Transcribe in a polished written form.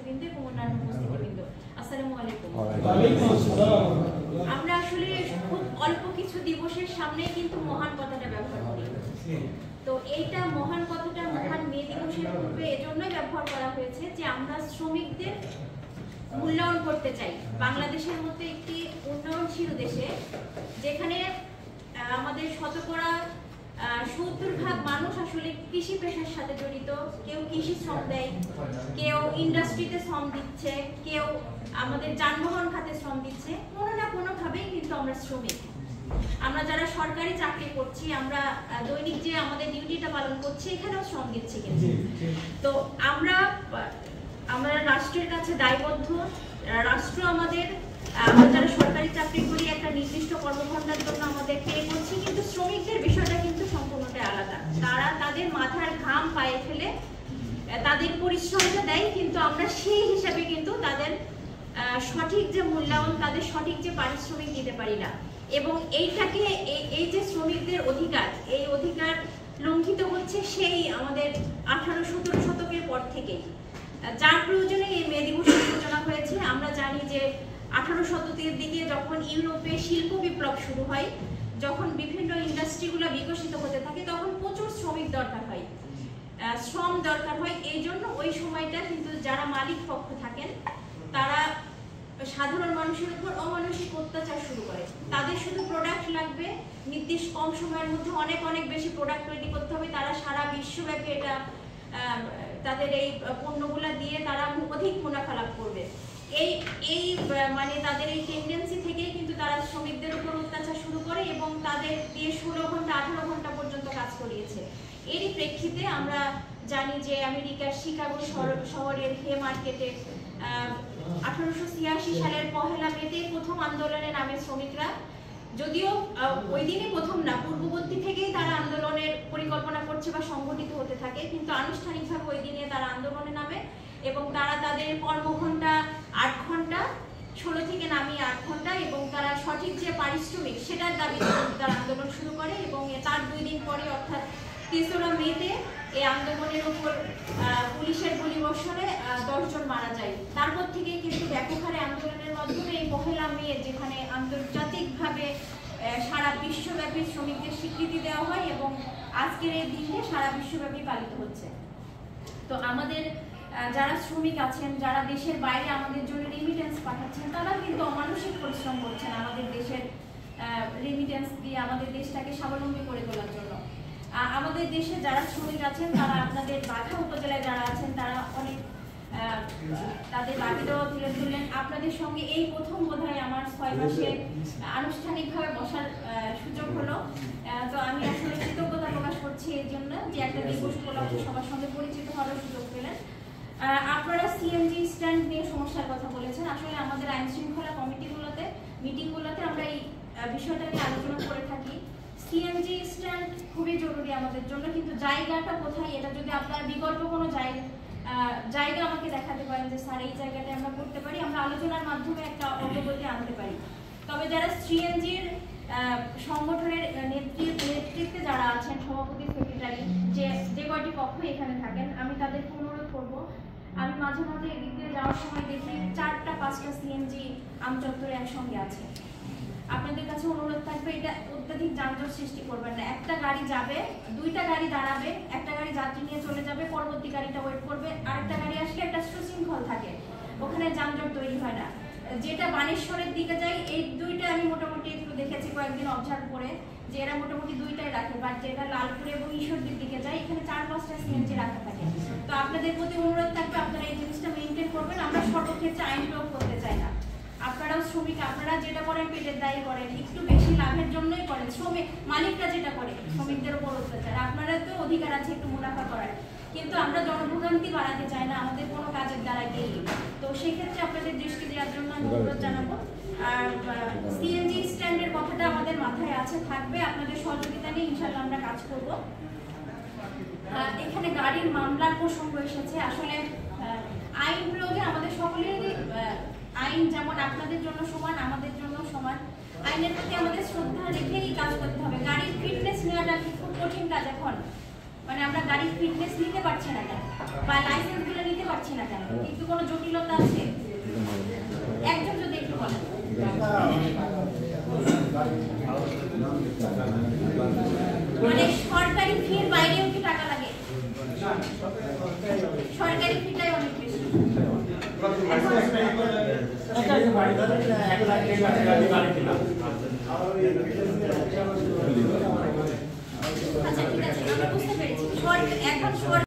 সাংবাদিকবৃন্দ এবং অন্যান্য উপস্থিতিবৃন্দ, আসসালামু আলাইকুম। আমরা আসলে খুব অল্প কিছু দিবসের সামনে কিন্তু মহান কথাটা ব্যবহার করি। তো এইটা মহান কথাটা মহান মে দিবসের পূর্বে এজন্যই ব্যবহার করা হয়েছে যে আমরা শ্রমিকদের মূল্যায়ন করতে চাই। বাংলাদেশের মধ্যে একটি উন্নয়নশীল দেশে যেখানে আমাদের শতকরা 70% মানুষ আসলে কৃষি পেশার সাথে জড়িত, কেউ কৃষি শ্রম দেয়, কেউ ইন্ডাস্ট্রিতে শ্রম দিচ্ছে, কেউ আমাদের যানবাহন খাতে শ্রম দিচ্ছে, কোনো না কোনো ভাবেই কিন্তু আমরা শ্রমিক। আমরা যারা সরকারি চাকরি করছি, আমরা দৈনিক যে আমাদের ডিউটিটা পালন করছি, এখানেও শ্রম দিচ্ছি। কিন্তু তো আমরা রাষ্ট্রের কাছে দায়বদ্ধ। রাষ্ট্র আমরা যারা সরকারি চাকরি করি একটা নির্দিষ্ট কর্মঘণ্টার জন্য আমাদের পে করছি, কিন্তু শ্রমিকদের বিষয়টা কিন্তু সম্পূর্ণটাই আলাদা। তারা তাদের মাথার ঘাম পায়ে ফেলে তাদের পরিশ্রমটা দেয়, কিন্তু আমরা সেই হিসাবে কিন্তু তাদের সঠিক যে মূল্যায়ন, তাদের সঠিক যে পারিশ্রমিক দিতে পারি না। এবং এইটাকে এই যে শ্রমিকদের অধিকার, এই অধিকার লঙ্ঘিত হচ্ছে সেই আমাদের 18-17 শতকের পর থেকেই, যার প্রয়োজনে এই মে দিবসের সূচনা হয়েছে। আমরা জানি যে 18 শতকের দিকে যখন ইউরোপে শিল্প বিপ্লব শুরু হয়, যখন বিভিন্ন ইন্ডাস্ট্রিগুলো বিকশিত হতে থাকে, তখন প্রচুর শ্রমিক দরকার হয়, শ্রম দরকার হয়। এই জন্য ওই সময়টা কিন্তু যারা মালিক পক্ষ থাকেন তারা সাধারণ মানুষের উপর অমানসিক অত্যাচার শুরু করে। তাদের শুধু প্রোডাক্ট লাগবে, নির্দিষ্ট কম সময়ের মধ্যে অনেক অনেক বেশি প্রোডাক্ট তৈরি করতে হবে। তারা সারা বিশ্বব্যাপী এটা তাদের এই পণ্যগুলা দিয়ে তারা অধিক মুনাফা লাভ করবে। এই মানে তাদের এই টেন্ডেন্সি থেকেই কিন্তু তারা শ্রমিকদের উপর অত্যাচার শুরু করে এবং তাদের দিয়ে 16 ঘন্টা 18 ঘন্টা পর্যন্ত কাজ করিয়েছে। এরই প্রেক্ষিতে আমরা জানি যে আমেরিকার শিকাগো শহরের হে মার্কেটে 1886 সালের 1 মেতে প্রথম আন্দোলনে নামে শ্রমিকরা। যদিও ওই দিনই প্রথম না, পূর্ববর্তী থেকেই তারা আন্দোলনের পরিকল্পনা করছে বা সংগঠিত হতে থাকে, কিন্তু আনুষ্ঠানিকভাবে ওই দিনে তারা আন্দোলনে নামে এবং তারা তাদের কর্মঘণ্টা 8 ঘন্টা, 16 থেকে নামিয়ে 8 ঘন্টা, এবং তারা সঠিক যে পারিশ্রমিক সেটার দাবিতে তারা আন্দোলন শুরু করে। এবং তার 2 দিন পরে অর্থাৎ 3রা মেতে এই আন্দোলনের উপর পুলিশের গুলিবর্ষণে 10 জন মারা যায়। তারপর থেকে কিন্তু ব্যাপক হারে আন্দোলনের মাধ্যমে এই 1 মে, যেখানে আন্তর্জাতিকভাবে সারা বিশ্বব্যাপী শ্রমিকদের স্বীকৃতি দেওয়া হয় এবং আজকের এই দিনে সারা বিশ্বব্যাপী পালিত হচ্ছে। তো আমাদের যারা শ্রমিক আছেন, যারা দেশের বাইরে আমাদের জন্য রেমিটেন্স পাঠাচ্ছেন, তারা কিন্তু অমানসিক পরিশ্রম করছেন আমাদের দেশের রেমিটেন্স দিয়ে আমাদের দেশটাকে স্বাবলম্বী করে তোলার জন্য। আমাদের দেশে যারা শ্রমিক আছেন তারা আপনাদের বাঘা উপজেলায় যারা আছেন তারা অনেক তাদের দাবিটাও তুলে ধরলেন। আপনাদের সঙ্গে এই প্রথম বোধহয় আমার 6 মাসে আনুষ্ঠানিকভাবে বসার সুযোগ হলো। তো আমি আসলে কৃতজ্ঞতা প্রকাশ করছি এই জন্য যে একটা দিবস উপলক্ষে সবার সঙ্গে পরিচিত হওয়ার সুযোগ পেলেন। আপনারা সিএনজি স্ট্যান্ড নিয়ে সমস্যার কথা বলেছেন। আসলে আমাদের আইন শৃঙ্খলা কমিটিগুলোতে, মিটিংগুলোতে আমরা এই বিষয়টা নিয়ে আলোচনা করে থাকি। সিএনজি স্ট্যান্ড খুবই জরুরি আমাদের জন্য, কিন্তু জায়গাটা কোথায়, এটা যদি আপনার বিকল্প কোনো জায়গা আমাকে দেখাতে পারেন যে স্যার এই জায়গাটা আমরা করতে পারি, আমরা আলোচনার মাধ্যমে একটা অগ্রগতি আনতে পারি। তবে যারা সিএনজির সংগঠনের নেতৃত্বে যারা আছেন, সভাপতি, সেক্রেটারি, যে কয়টি পক্ষ এখানে থাকেন, আমি তাদেরকে অনুরোধ করব, আমি মাঝে মাঝে এদিক দিয়ে যাওয়ার সময় দেখি 4টা-5টা সিএনজি আমচত্বরে একসঙ্গে আছে। আপনাদের কাছে অনুরোধ থাকবে এটা অত্যাধিক যানজট সৃষ্টি করবেন না। একটা গাড়ি যাবে, 2টা গাড়ি দাঁড়াবে, একটা গাড়ি যাত্রী নিয়ে চলে যাবে, পরবর্তী গাড়িটা ওয়েট করবে, আরেকটা গাড়ি আসলে একটা সুশৃঙ্খল থাকে, ওখানে যানজট তৈরি হয় না। যেটা বানেশ্বরের দিকে যায়, এই 2টা আমি মোটামুটি একটু দেখেছি কয়েকদিন অবজার্ভ করে যে এরা মোটামুটি 2টাই রাখে, বাট যেটা লালপুরে এবং ঈশ্বরদীর দিকে যায় এখানে 4-5টা সিএনজি রাখা থাকে। তো আপনাদের প্রতি অনুরোধ থাকবে আপনারা এই জিনিসটা মেনটেন করবেন। আমরা সর্বক্ষেত্রে আইন প্রয়োগ করতে চাই না। আপনারাও শ্রমিক, আপনারা যেটা করেন পেটের দায়ী করেন, একটু বেশি লাভের জন্যই করেন। শ্রমিক মালিকরা যেটা করে শ্রমিকদের উপর অত্যাচার, আপনারা তো অধিকার আছে একটু মুনাফা করার, কিন্তু আমরা জনভোগান্তি বাড়াতে চাই না আমাদের কোনো কাজের দ্বারা গেলে। তো সেক্ষেত্রে আপনাদের দৃষ্টি দেওয়ার জন্য অনুরোধ জানাবো। আর সিএনজি স্ট্যান্ডের কথাটা আমাদের মাথায় আছে, থাকবে। আপনাদের সহযোগিতা নিয়ে ইনশাআল্লাহ আমরা কাজ করব। এখানে গাড়ির মামলার প্রসঙ্গ এসেছে। আসলে আইন প্রয়োগে আমাদের সকলেরই, আইন যেমন আপনাদের জন্য সমান, আমাদের জন্য সমান, আইনের প্রতি আমাদের শ্রদ্ধা রেখেই কাজ করতে হবে। গাড়ির ফিটনেস নেওয়াটা খুব কঠিন কাজ এখন, মানে আমরা গাড়ির ফিটনেস নিতে পারছি না বা লাইসেন্সগুলো নিতে পারছি না কেন, কিন্তু কোনো জটিলতা আছে? একজন যদি একটু বলেন। মানে সরকারি ফির বাইরেও কি টাকা লাগে? সরকারি ফিটাই অনেক বেশি। আচ্ছা ঠিক আছে, আমরা বুঝতে পেরেছি। এখন